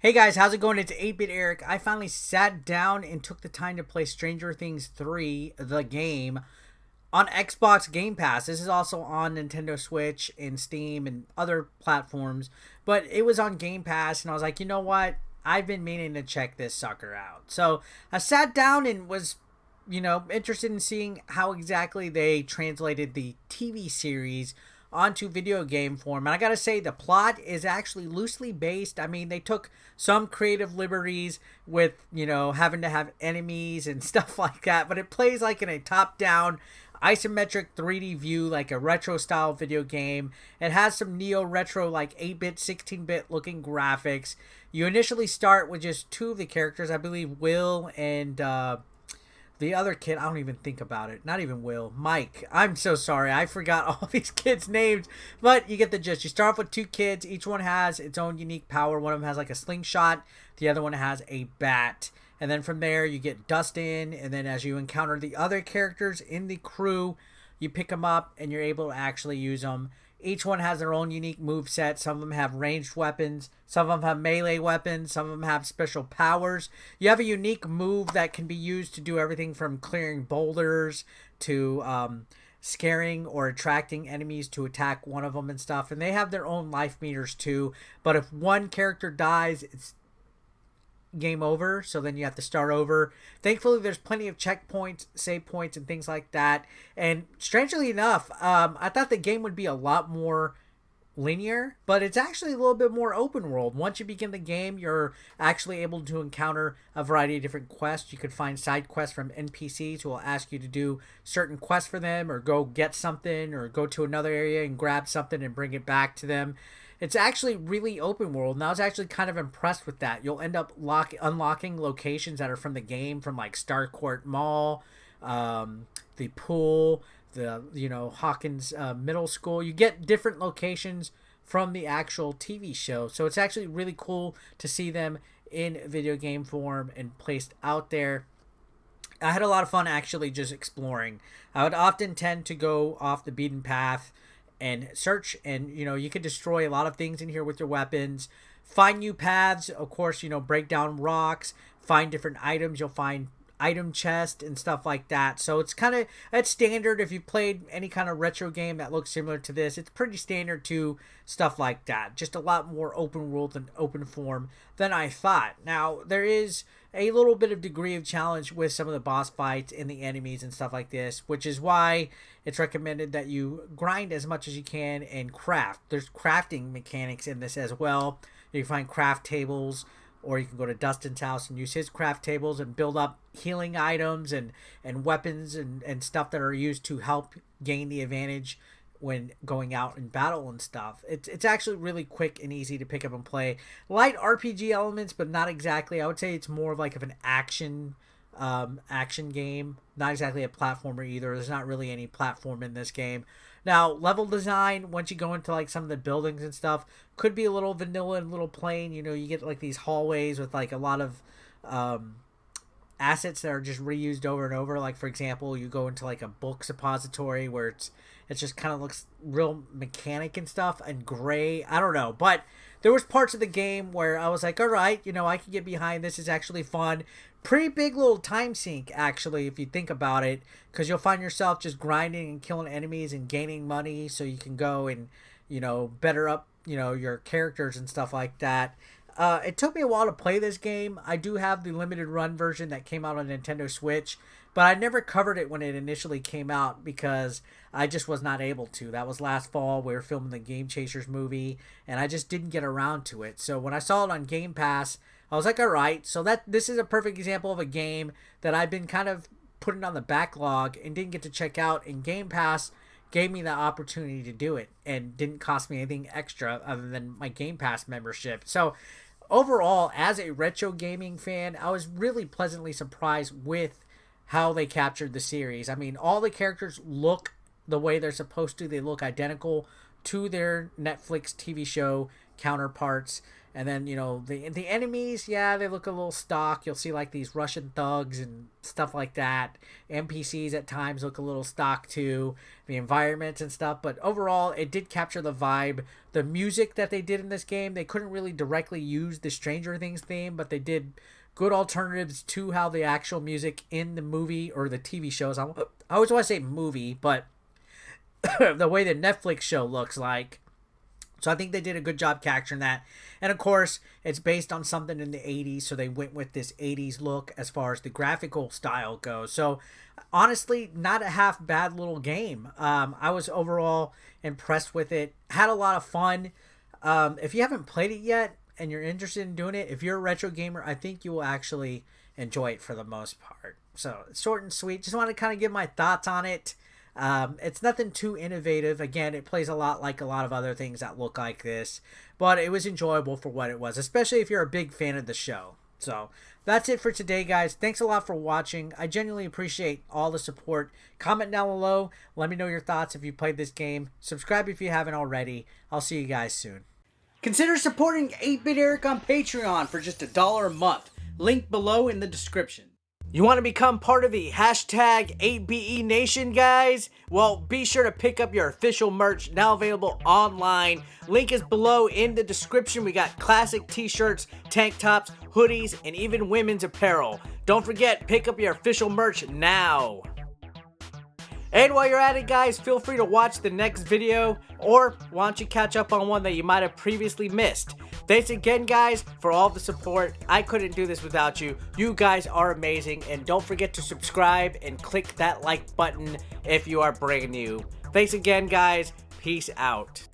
Hey guys, how's it going? It's 8-Bit Eric. I finally sat down and took the time to play Stranger Things 3, the game, on Xbox Game Pass. This is also on Nintendo Switch and Steam and other platforms, but it was on Game Pass, and I was like, you know what? I've been meaning to check this sucker out. So I sat down and was, interested in seeing how exactly they translated the TV series onto video game form. And I gotta say, the plot is actually loosely based. I mean, they took some creative liberties with, having to have enemies and stuff like that, but it plays like in a top down isometric 3D view, like a retro style video game. It has some neo retro, like 8-bit, 16-bit looking graphics. You initially start with just two of the characters, I believe Will and the other kid. I don't even think about it. Not even Will. Mike. I'm so sorry. I forgot all these kids' names. But you get the gist. You start off with two kids. Each one has its own unique power. One of them has like a slingshot. The other one has a bat. And then from there, you get Dustin. And then as you encounter the other characters in the crew, you pick them up and you're able to actually use them. Each one has their own unique move set. Some of them have ranged weapons. Some of them have melee weapons. Some of them have special powers. You have a unique move that can be used to do everything from clearing boulders to scaring or attracting enemies to attack one of them and stuff. And they have their own life meters too. But if one character dies, it's game over, so then you have to start over. Thankfully, there's plenty of checkpoints, save points, and things like that. And strangely enough, I thought the game would be a lot more linear, but it's actually a little bit more open world. Once you begin the game, you're actually able to encounter a variety of different quests. You could find side quests from NPCs who will ask you to do certain quests for them, or go get something, or go to another area and grab something and bring it back to them. It's actually really open world, and I was actually kind of impressed with that. You'll end up unlocking locations that are from the game, from like Starcourt Mall, the pool, the Hawkins Middle School. You get different locations from the actual TV show, so it's actually really cool to see them in video game form and placed out there. I had a lot of fun actually just exploring. I would often tend to go off the beaten path and search, and you can destroy a lot of things in here with your weapons, find new paths, of course, break down rocks, find different items. You'll find item chest and stuff like that. So it's standard. If you've played any kind of retro game that looks similar to this, it's pretty standard to stuff like that. Just a lot more open world and open form than I thought. Now, there is a little bit of degree of challenge with some of the boss fights and the enemies and stuff like this, which is why it's recommended that you grind as much as you can and craft. There's crafting mechanics in this as well. You can find craft tables, or you can go to Dustin's house and use his craft tables and build up healing items and weapons and stuff that are used to help gain the advantage when going out in battle and stuff. It's actually really quick and easy to pick up and play. Light RPG elements, but not exactly. I would say it's more of like of an action game. Not exactly a platformer either. There's not really any platform in this game. Now, level design, once you go into like some of the buildings and stuff, could be a little vanilla and a little plain. You get like these hallways with like a lot of assets that are just reused over and over. Like, for example, you go into like a book suppository where it just kind of looks real mechanic and stuff and gray. I don't know, but there was parts of the game where I was like, all right, I can get behind this. Is actually fun. Pretty big little time sink, actually, if you think about it, because you'll find yourself just grinding and killing enemies and gaining money so you can go and, better up, your characters and stuff like that. It took me a while to play this game. I do have the limited run version that came out on Nintendo Switch, but I never covered it when it initially came out because I just was not able to. That was last fall. We were filming the Game Chasers movie, and I just didn't get around to it. So when I saw it on Game Pass, I was like, all right, so this is a perfect example of a game that I've been kind of putting on the backlog and didn't get to check out, and Game Pass gave me the opportunity to do it and didn't cost me anything extra other than my Game Pass membership. So overall, as a retro gaming fan, I was really pleasantly surprised with how they captured the series. I mean, all the characters look the way they're supposed to. They look identical to their Netflix TV show counterparts. And then, you know, the enemies, yeah, they look a little stock. You'll see like these Russian thugs and stuff like that. NPCs at times look a little stock too. The environments and stuff. But overall, it did capture the vibe. The music that they did in this game, they couldn't really directly use the Stranger Things theme, but they did good alternatives to how the actual music in the movie or the TV shows. I always want to say movie, but the way the Netflix show looks like. So I think they did a good job capturing that. And of course, it's based on something in the 80s, so they went with this 80s look as far as the graphical style goes. So honestly, not a half bad little game. I was overall impressed with it. Had a lot of fun. If you haven't played it yet and you're interested in doing it, if you're a retro gamer, I think you will actually enjoy it for the most part. So it's short and sweet. Just want to kind of give my thoughts on it. It's nothing too innovative. Again, it plays a lot like a lot of other things that look like this, but it was enjoyable for what it was, especially if you're a big fan of the show. So that's it for today, guys. Thanks a lot for watching. I genuinely appreciate all the support. Comment down below. Let me know your thoughts if you played this game. Subscribe if you haven't already. I'll see you guys soon. Consider supporting 8-Bit Eric on Patreon for just $1 a month. Link below in the description. You want to become part of the hashtag 8BE Nation, guys? Well, be sure to pick up your official merch, now available online. Link is below in the description. We got classic t-shirts, tank tops, hoodies, and even women's apparel. Don't forget, pick up your official merch now. And while you're at it, guys, feel free to watch the next video, or why don't you catch up on one that you might have previously missed. Thanks again, guys, for all the support. I couldn't do this without you. You guys are amazing, and don't forget to subscribe and click that like button if you are brand new. Thanks again, guys. Peace out.